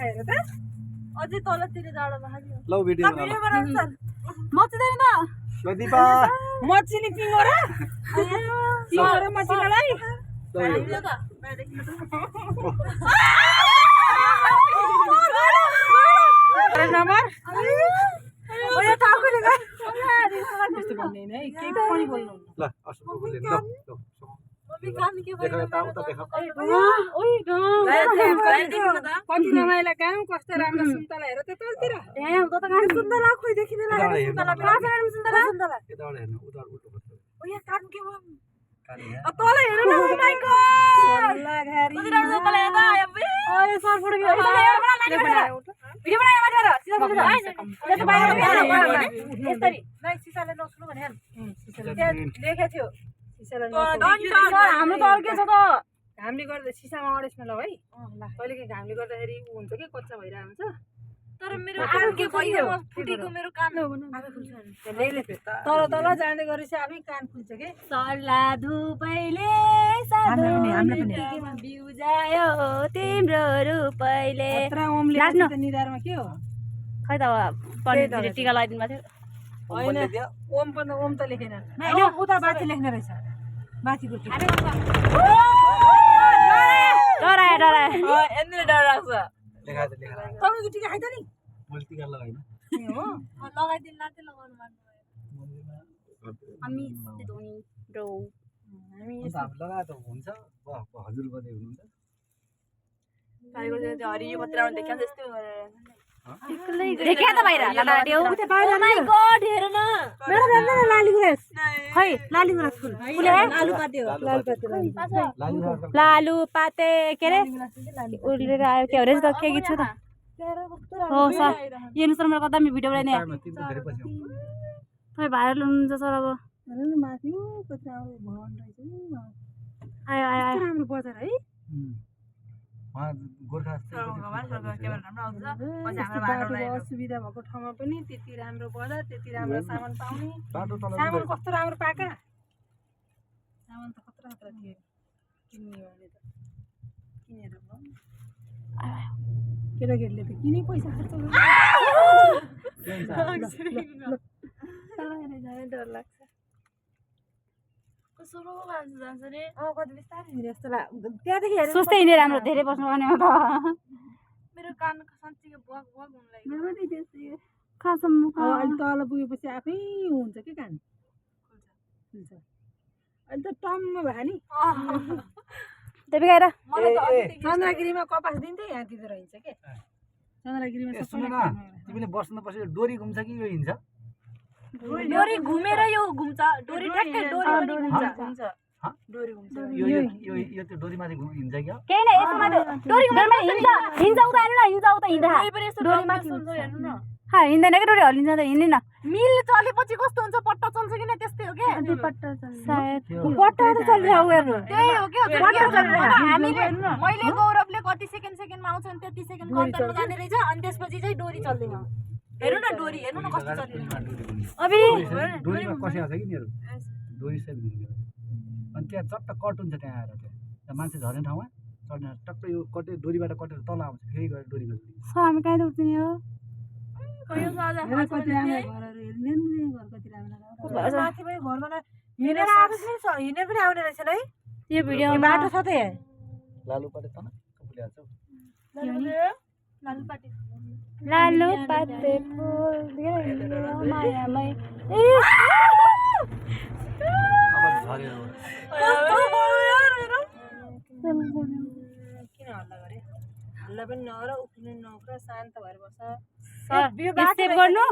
हेर त अझै तलतिर जाडो लाग्यो लौ भिडियो बना सर मचिदैन त ल दिपा मचिनी पिङोरा पिङोरा मचिनालाई यो त नम्बर ओया टाउकोले गयो त्यस्तो भन्दैन है केही पनि बोल्नु ल असुको बोल्दैन ल मम्मी काम के देखा ताउ त देखा ओइ कति नमाइला काम कस्तो राम्रो सुन्तला हेर त तलतिर ए त त गाडी सुन्तला खोइ देखिने लाग्यो सुन्तला प्लाजामा सुन्तला सुन्तला यताबाट हेर्नु उताबाट उल्टो बस्छ ओया काम के भयो कानी यहाँ तल हेर न ओ माय गॉड सल्ला घारी कति राम्रो सुन्तला हेर अबे ओए सर फुट गयो भिडियो बनायो मात्र सिधा बोल्नु यो त बाहिर यसरी नाइ सिसाले नसुनु भने त्यहाँ लेखेको थियो सिसाले हाम्रो त अर्कै छ त घामले गर्दा सिसामा अडेसमा ल है कहिलेकाहीँ घामले गर्दाखेरि उ हुन्छ कि कच्चा भइरहेको हुन्छ तर मेरो कान के भयो फुटेको मेरो कान आफै फुल्छ तल तल जाँदै गरेपछि आफै कान फुल्छ के सल्ला धुपैले बिउजायो तिम्रो रूपैले ओमले लाग्नु। त निधारमा के हो खै त पण्डितले टीका लगाइदिनु भएको होइन ओम पनि ओम त लेखेन उता बाथी लेख्ने रहेछ बाथीको टीका डरायो डरायो यहाँनिर डर लाग्छ देखा त देखा तपाईँको टीका खाइ त नि मैले टिका लगाइन ए हो लगाइदिनु नाथे लगाउनु मान्नु हामी ड्रो हामी अन्त हामी लगाए त हुन्छ हजुर बदै हुनुहुन्छ हरियो मात्र आउनु देख्या जस्तो देखिया त बाहिर लाडाडियो ओ माय गॉड हेर न मेरो भन्दैन लाली गुराँस खै लाली गुराँस फुल फुले आलु पाते हो लाल पाते लालु पाते के रे उर्लेर आयो के हो रे त के गीत छ त हो सर यो अनुसार मैले कता भिडियो बनाइने तिम्रो धेरै पछि खै भाइरल हुनुहुन्छ सर अब माथि कति राम्रो भवन रहेछ आयो आयो आयो राम्रो बजार है उहाँ गोर्खा असुविधा भएको ठाउँमा पनि त्यति राम्रो बजार त्यति राम्रो सामान पाउने बाटो तल सामान कस्तो राम्रो पाका सामान त खतरा खतरा थियो किन्ने भने त किनेर केटाकेटीले त किनै पैसा खर्च डर लाग्छ कसरो गान्छ जान्छ रे कति बिस्तारै हिँडे जस्तो त्यहाँदेखि हेरेर सोच्दै हिँडेर हाम्रो धेरै बस्नु पर्ने हो त मेरो कान साँच्चै बग बग हुन लाग्यो खासम्म अहिले तल पुगेपछि आफै हुन्छ के कान हुन्छ अहिले त टम्म भयो नि देवी गएर चन्द्रगिरीमा कपास दिन्थ्यो यहाँ दिँदो रहेछ के चन्द्रगिरीमा सुन न तिमीले बस्नु पछि डोरी घुम्छ कि यो हिँड्छ डोरी घुमेर यो घुम्छ डोरी ठ्याक्कै डोरी पनि घुम्छ घुम्छ डोरी घुम्छ यो त्यो डोरीमाथि हिँड्छ क्या केही न यसमा डोरी घुमेर हिँड्छ हिँड्छ उता हेर्नु न हिँड्छ उता हिँड्छ डोरी माथि हेर्नु न हा हिँड्दैन के डोरी हल्लिन्छ त हिँड्दैन मिल चलेपछि कस्तो हुन्छ पट्टा चल्छ कि न त्यस्तै हो के पट्टा चल्छ सायद पट्टा त चलिरहेको हेर्नु त्यही हो के पट्टा चलिरहेको हामीले मैले गौरवले कति सेकेन्डमा आउँछ अनि त्यति सेकेन्ड कन्टरमा जाने रहेछ अनि त्यसपछि चाहिँ डोरी चल्दैन हेर्नु न डोरी हेर्नु न कस्तो चलिरहेको अबि डोरीमा कसिएको छ कि तिनीहरू डोरी सहित घुम्ने अनि त्यहाँ चट्ट कट हुन्छ त्यहाँ आएर त्यहाँ मान्छे झर्ने ठाउँमा चढ्ने टक्क यो कटे डोरीबाट कटेर तल आउँछ फेरि गएर डोरीमा हामी कहाँ उठ्ने हो कति राम्रो घरहरू हेर्ने घर कति राम्रो माथि पनि घरमा हिँडेर आएपछि हिँडेर पनि आउने रहेछन् है यो भिडियो बाटो छ त लालु परे त न फुलिहाल्छ लालु पाते फुल मायामै किन हल्ला गरे हल्ला पनि नगर उफ्रिनु नगर शान्त भएर बस्छ गर्नु